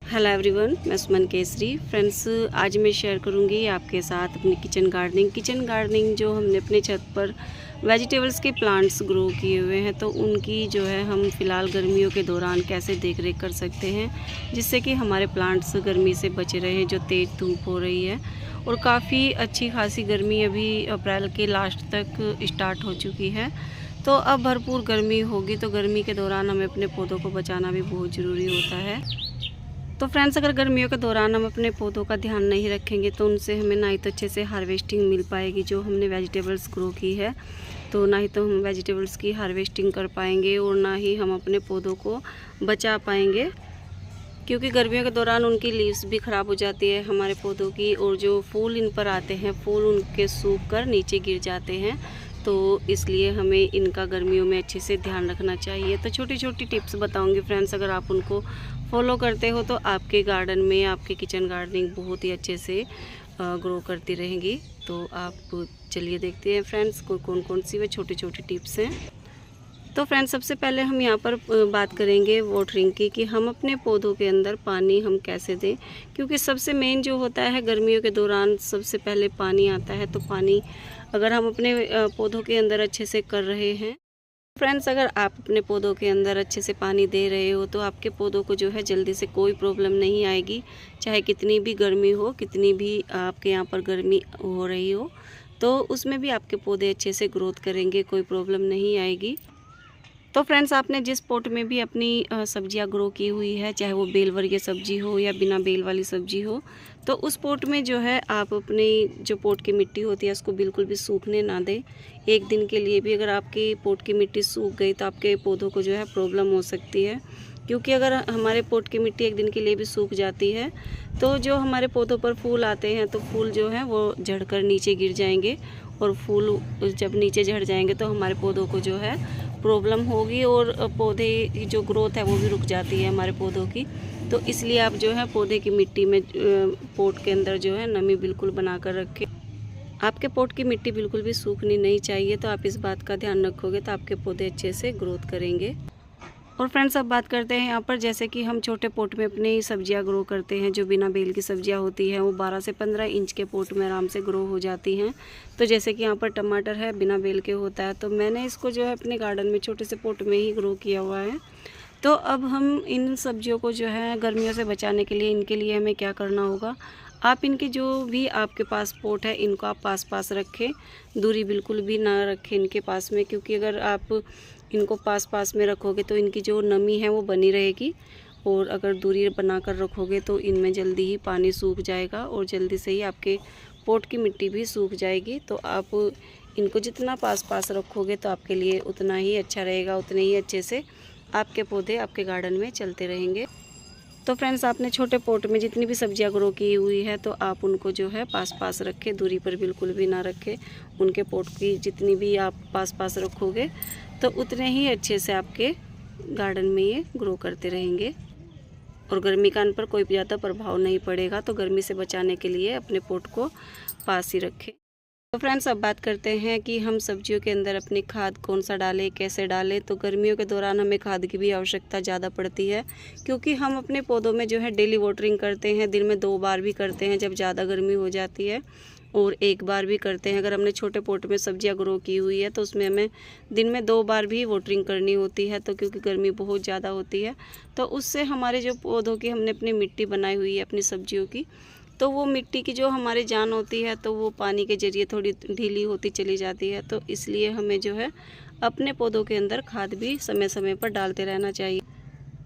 Hello everyone, मैं सुमन Kesari. Friends, आज मैं शेयर करूंगी आपके साथ अपनी किचन गार्डनिंग जो हमने अपने छत पर वेजिटेबल्स के प्लांट्स ग्रो किए हुए हैं, तो उनकी जो है हम फ़िलहाल गर्मियों के दौरान कैसे देख रेख कर सकते हैं जिससे कि हमारे प्लांट्स गर्मी से बचे रहें। जो तेज़ धूप हो रही है और काफ़ी अच्छी खासी गर्मी अभी अप्रैल के लास्ट तक स्टार्ट हो चुकी है, तो अब भरपूर गर्मी होगी। तो गर्मी के दौरान हमें अपने पौधों को बचाना भी बहुत ज़रूरी होता है। तो फ्रेंड्स, अगर गर्मियों के दौरान हम अपने पौधों का ध्यान नहीं रखेंगे तो उनसे हमें ना ही तो अच्छे से हार्वेस्टिंग मिल पाएगी जो हमने वेजिटेबल्स ग्रो की है, तो ना ही तो हम वेजिटेबल्स की हार्वेस्टिंग कर पाएंगे और ना ही हम अपने पौधों को बचा पाएंगे, क्योंकि गर्मियों के दौरान उनकी लीव्स भी ख़राब हो जाती है हमारे पौधों की, और जो फूल इन पर आते हैं फूल उनके सूख कर नीचे गिर जाते हैं। तो इसलिए हमें इनका गर्मियों में अच्छे से ध्यान रखना चाहिए। तो छोटी छोटी टिप्स बताऊंगी फ्रेंड्स, अगर आप उनको फॉलो करते हो तो आपके गार्डन में आपके किचन गार्डनिंग बहुत ही अच्छे से ग्रो करती रहेंगी। तो आप चलिए देखते हैं फ्रेंड्स कौन कौन सी वे छोटी छोटी टिप्स हैं। तो फ्रेंड्स, सबसे पहले हम यहाँ पर बात करेंगे वाटरिंग की, कि हम अपने पौधों के अंदर पानी हम कैसे दें, क्योंकि सबसे मेन जो होता है गर्मियों के दौरान सबसे पहले पानी आता है। तो पानी अगर हम अपने पौधों के अंदर अच्छे से कर रहे हैं फ्रेंड्स, अगर आप अपने पौधों के अंदर अच्छे से पानी दे रहे हो तो आपके पौधों को जो है जल्दी से कोई प्रॉब्लम नहीं आएगी। चाहे कितनी भी गर्मी हो, कितनी भी आपके यहाँ पर गर्मी हो रही हो, तो उसमें भी आपके पौधे अच्छे से ग्रोथ करेंगे, कोई प्रॉब्लम नहीं आएगी। तो फ्रेंड्स, आपने जिस पॉट में भी अपनी सब्जियां ग्रो की हुई है, चाहे वो बेल वर्गीय सब्जी हो या बिना बेल वाली सब्जी हो, तो उस पॉट में जो है आप अपनी जो पॉट की मिट्टी होती है उसको बिल्कुल भी सूखने ना दें। एक दिन के लिए भी अगर आपकी पॉट की मिट्टी सूख गई तो आपके पौधों को जो है प्रॉब्लम हो सकती है, क्योंकि अगर हमारे पॉट की मिट्टी एक दिन के लिए भी सूख जाती है तो जो हमारे पौधों पर फूल आते हैं तो फूल जो है वो झड़कर नीचे गिर जाएंगे, और फूल जब नीचे झड़ जाएंगे तो हमारे पौधों को जो है प्रॉब्लम होगी और पौधे की जो ग्रोथ है वो भी रुक जाती है हमारे पौधों की। तो इसलिए आप जो है पौधे की मिट्टी में पॉट के अंदर जो है नमी बिल्कुल बना कर रखें। आपके पॉट की मिट्टी बिल्कुल भी सूखनी नहीं चाहिए, तो आप इस बात का ध्यान रखोगे तो आपके पौधे अच्छे से ग्रोथ करेंगे। और फ्रेंड्स, अब बात करते हैं यहाँ पर, जैसे कि हम छोटे पॉट में अपनी सब्जियाँ ग्रो करते हैं, जो बिना बेल की सब्जियाँ होती हैं वो 12 से 15 इंच के पॉट में आराम से ग्रो हो जाती हैं। तो जैसे कि यहाँ पर टमाटर है, बिना बेल के होता है, तो मैंने इसको जो है अपने गार्डन में छोटे से पॉट में ही ग्रो किया हुआ है। तो अब हम इन सब्जियों को जो है गर्मियों से बचाने के लिए इनके लिए हमें क्या करना होगा, आप इनके जो भी आपके पास पॉट है इनको आप पास पास रखें, दूरी बिल्कुल भी ना रखें इनके पास में, क्योंकि अगर आप इनको पास पास में रखोगे तो इनकी जो नमी है वो बनी रहेगी, और अगर दूरी बना कर रखोगे तो इनमें जल्दी ही पानी सूख जाएगा और जल्दी से ही आपके पॉट की मिट्टी भी सूख जाएगी। तो आप इनको जितना पास पास रखोगे तो आपके लिए उतना ही अच्छा रहेगा, उतने ही अच्छे से आपके पौधे आपके गार्डन में चलते रहेंगे। तो फ्रेंड्स, आपने छोटे पॉट में जितनी भी सब्जियां ग्रो की हुई है तो आप उनको जो है पास पास रखें, दूरी पर बिल्कुल भी ना रखें। उनके पॉट की जितनी भी आप पास पास रखोगे तो उतने ही अच्छे से आपके गार्डन में ये ग्रो करते रहेंगे, और गर्मी का इन पर कोई भी ज़्यादा प्रभाव नहीं पड़ेगा। तो गर्मी से बचाने के लिए अपने पॉट को पास ही रखें। तो फ्रेंड्स, अब बात करते हैं कि हम सब्जियों के अंदर अपनी खाद कौन सा डालें, कैसे डालें। तो गर्मियों के दौरान हमें खाद की भी आवश्यकता ज़्यादा पड़ती है, क्योंकि हम अपने पौधों में जो है डेली वाटरिंग करते हैं, दिन में 2 बार भी करते हैं जब ज़्यादा गर्मी हो जाती है, और 1 बार भी करते हैं। अगर हमने छोटे पॉट में सब्जियां ग्रो की हुई है तो उसमें हमें दिन में 2 बार भी वाटरिंग करनी होती है, तो क्योंकि गर्मी बहुत ज़्यादा होती है तो उससे हमारे जो पौधों की हमने अपनी मिट्टी बनाई हुई है अपनी सब्जियों की, तो वो मिट्टी की जो हमारी जान होती है तो वो पानी के ज़रिए थोड़ी ढीली होती चली जाती है। तो इसलिए हमें जो है अपने पौधों के अंदर खाद भी समय समय पर डालते रहना चाहिए,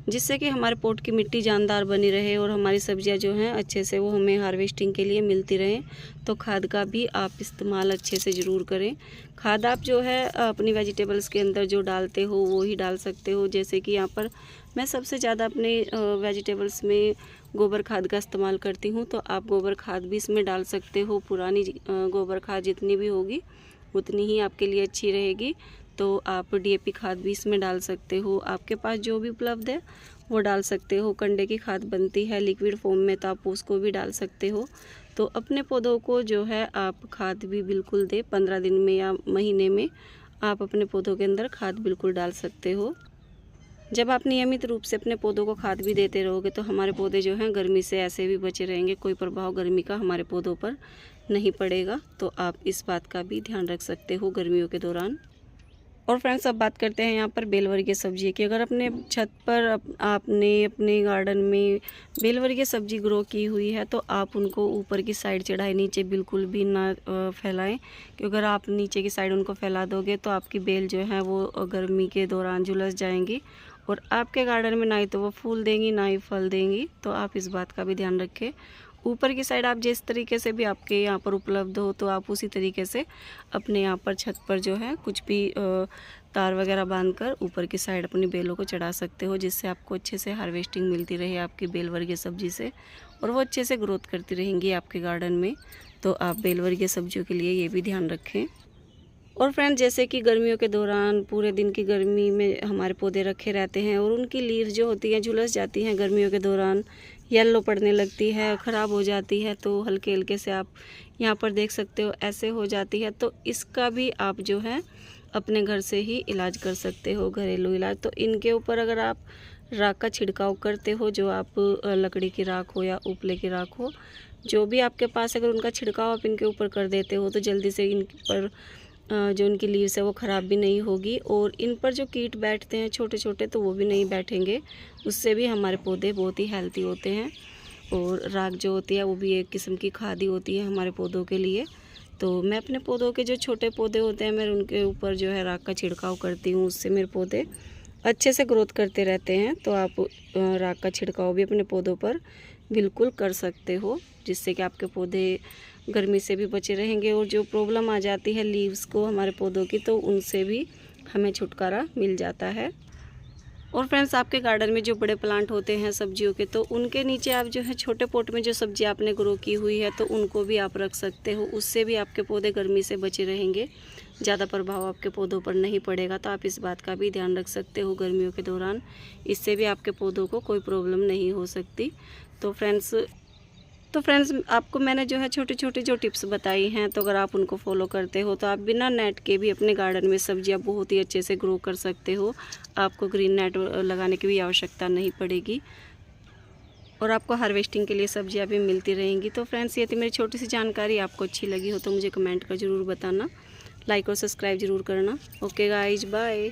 जिससे कि हमारे पॉट की मिट्टी जानदार बनी रहे और हमारी सब्जियां जो हैं अच्छे से वो हमें हार्वेस्टिंग के लिए मिलती रहें। तो खाद का भी आप इस्तेमाल अच्छे से ज़रूर करें। खाद आप जो है अपनी वेजिटेबल्स के अंदर जो डालते हो वो ही डाल सकते हो। जैसे कि यहाँ पर मैं सबसे ज़्यादा अपने वेजिटेबल्स में गोबर खाद का इस्तेमाल करती हूँ, तो आप गोबर खाद भी इसमें डाल सकते हो। पुरानी गोबर खाद जितनी भी होगी उतनी ही आपके लिए अच्छी रहेगी। तो आप डीएपी खाद भी इसमें डाल सकते हो, आपके पास जो भी उपलब्ध है वो डाल सकते हो। कंडे की खाद बनती है लिक्विड फॉर्म में, तो आप उसको भी डाल सकते हो। तो अपने पौधों को जो है आप खाद भी बिल्कुल दें, 15 दिन में या महीने में आप अपने पौधों के अंदर खाद बिल्कुल डाल सकते हो। जब आप नियमित रूप से अपने पौधों को खाद भी देते रहोगे तो हमारे पौधे जो हैं गर्मी से ऐसे भी बचे रहेंगे, कोई प्रभाव गर्मी का हमारे पौधों पर नहीं पड़ेगा। तो आप इस बात का भी ध्यान रख सकते हो गर्मियों के दौरान। और फ्रेंड्स, अब बात करते हैं यहाँ पर बेलवर्गीय सब्जी की। अगर अपने छत पर आपने अपने गार्डन में बेलवर्गीय सब्जी ग्रो की हुई है तो आप उनको ऊपर की साइड चढ़ाएं, नीचे बिल्कुल भी ना फैलाएं, क्योंकि अगर आप नीचे की साइड उनको फैला दोगे तो आपकी बेल जो है वो गर्मी के दौरान झुलस जाएंगी और आपके गार्डन में ना ही तो वो फूल देंगी ना ही फल देंगी। तो आप इस बात का भी ध्यान रखें। ऊपर की साइड आप जिस तरीके से भी आपके यहाँ पर उपलब्ध हो तो आप उसी तरीके से अपने यहाँ पर छत पर जो है कुछ भी तार वगैरह बांधकर ऊपर की साइड अपनी बेलों को चढ़ा सकते हो, जिससे आपको अच्छे से हार्वेस्टिंग मिलती रहे आपकी बेल वर्गीय सब्जी से और वो अच्छे से ग्रोथ करती रहेंगी आपके गार्डन में। तो आप बेल वर्गीय सब्जियों के लिए ये भी ध्यान रखें। और फ्रेंड, जैसे कि गर्मियों के दौरान पूरे दिन की गर्मी में हमारे पौधे रखे रहते हैं और उनकी लीव्स जो होती हैं झुलस जाती हैं गर्मियों के दौरान, येलो पड़ने लगती है, ख़राब हो जाती है, तो हल्के हल्के से आप यहाँ पर देख सकते हो ऐसे हो जाती है। तो इसका भी आप जो है अपने घर से ही इलाज कर सकते हो, घरेलू इलाज। तो इनके ऊपर अगर आप राख का छिड़काव करते हो, जो आप लकड़ी की राख हो या उपले की राख हो, जो भी आपके पास, अगर उनका छिड़काव आप इनके ऊपर कर देते हो तो जल्दी से इन पर जो उनकी लीव्स है वो ख़राब भी नहीं होगी और इन पर जो कीट बैठते हैं छोटे छोटे तो वो भी नहीं बैठेंगे। उससे भी हमारे पौधे बहुत ही हेल्दी होते हैं। और राख जो होती है वो भी एक किस्म की खाद ही होती है हमारे पौधों के लिए। तो मैं अपने पौधों के जो छोटे पौधे होते हैं मैं उनके ऊपर जो है राख का छिड़काव करती हूँ, उससे मेरे पौधे अच्छे से ग्रोथ करते रहते हैं। तो आप राख का छिड़काव भी अपने पौधों पर बिल्कुल कर सकते हो, जिससे कि आपके पौधे गर्मी से भी बचे रहेंगे और जो प्रॉब्लम आ जाती है लीव्स को हमारे पौधों की, तो उनसे भी हमें छुटकारा मिल जाता है। और फ्रेंड्स, आपके गार्डन में जो बड़े प्लांट होते हैं सब्जियों के, तो उनके नीचे आप जो है छोटे पॉट में जो सब्जी आपने ग्रो की हुई है तो उनको भी आप रख सकते हो। उससे भी आपके पौधे गर्मी से बचे रहेंगे, ज़्यादा प्रभाव आपके पौधों पर नहीं पड़ेगा। तो आप इस बात का भी ध्यान रख सकते हो गर्मियों के दौरान, इससे भी आपके पौधों को कोई प्रॉब्लम नहीं हो सकती। तो फ्रेंड्स, आपको मैंने जो है छोटी छोटी जो टिप्स बताई हैं, तो अगर आप उनको फॉलो करते हो तो आप बिना नेट के भी अपने गार्डन में सब्जियां बहुत ही अच्छे से ग्रो कर सकते हो। आपको ग्रीन नेट लगाने की भी आवश्यकता नहीं पड़ेगी और आपको हार्वेस्टिंग के लिए सब्जियां भी मिलती रहेंगी। तो फ्रेंड्स, ये थी मेरी छोटी सी जानकारी। आपको अच्छी लगी हो तो मुझे कमेंट कर ज़रूर बताना, लाइक और सब्सक्राइब ज़रूर करना। Okay guys, bye.